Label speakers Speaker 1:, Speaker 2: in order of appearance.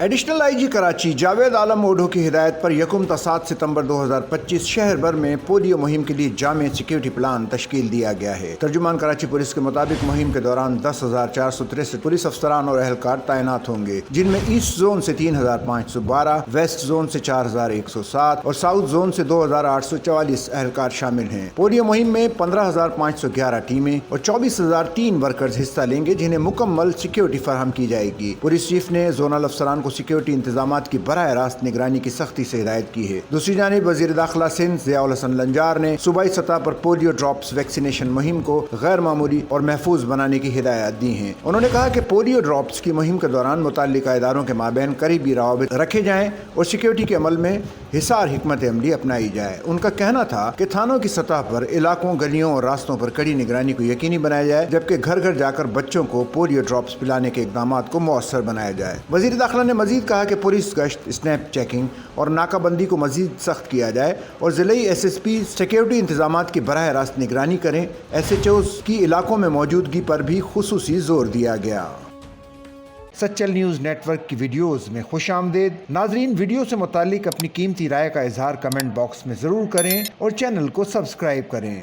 Speaker 1: Additional I جی کراچی جاوید عالم اوڈھو کی ہدایت پر 7 ستمبر 2025 شہر بھر میں پولیو مہم کے لیے جامع سیکیورٹی پلان تشکیل دیا گیا ہے۔ ترجمان کراچی پولیس کے مطابق مہم کے دوران 10,463 پولیس افسران اور اہلکار تعینات ہوں گے، جن میں ایسٹ زون سے 3,512، ویسٹ زون سے 4,107 اور ساؤتھ زون سے 2,844 اہلکار شامل ہیں۔ پولیو مہم میں 15,511 ٹیمیں اور 24,003 ورکرز حصہ لیں گے، جنہیں مکمل سیکیورٹی فراہم کی جائے گی۔ پولیس چیف نے زونل افسران کو سیکیورٹی انتظامات کی براہ راست نگرانی کی سختی سے ہدایت کی ہے۔ دوسری جانب وزیر داخلہ سندھ ضیاء الحسن لنجار نے صوبائی سطح پر پولیو ڈراپس ویکسینیشن مہم کو غیر معمولی اور محفوظ بنانے کی ہدایات دی ہیں۔ انہوں نے کہا کہ پولیو ڈراپس کی مہم کے دوران متعلقہ اداروں کے مابین قریبی روابط رکھے جائیں اور سیکیورٹی کے عمل میں حصار حکمت عملی اپنائی جائے۔ ان کا کہنا تھا کہ تھانوں کی سطح پر علاقوں، گلیوں اور راستوں پر کڑی نگرانی کو یقینی بنایا جائے، جبکہ گھر گھر جا کر بچوں کو پولیو ڈراپس پلانے کے اقدامات کو مؤثر بنایا جائے۔ وزیر داخلہ نے مزید کہا کہ پولیس گشت، اسنیپ چیکنگ اور ناکہ بندی کو مزید سخت کیا جائے اور ضلعی ایس ایس پی سیکیورٹی انتظامات کی براہ راست نگرانی کریں۔ ایس ایچ اوز کی علاقوں میں موجودگی پر بھی خصوصی زور دیا گیا۔ سچل نیوز نیٹ ورک کی ویڈیوز میں خوش آمدید۔ ناظرین، ویڈیو سے متعلق اپنی قیمتی رائے کا اظہار کمنٹ باکس میں ضرور کریں اور چینل کو سبسکرائب کریں۔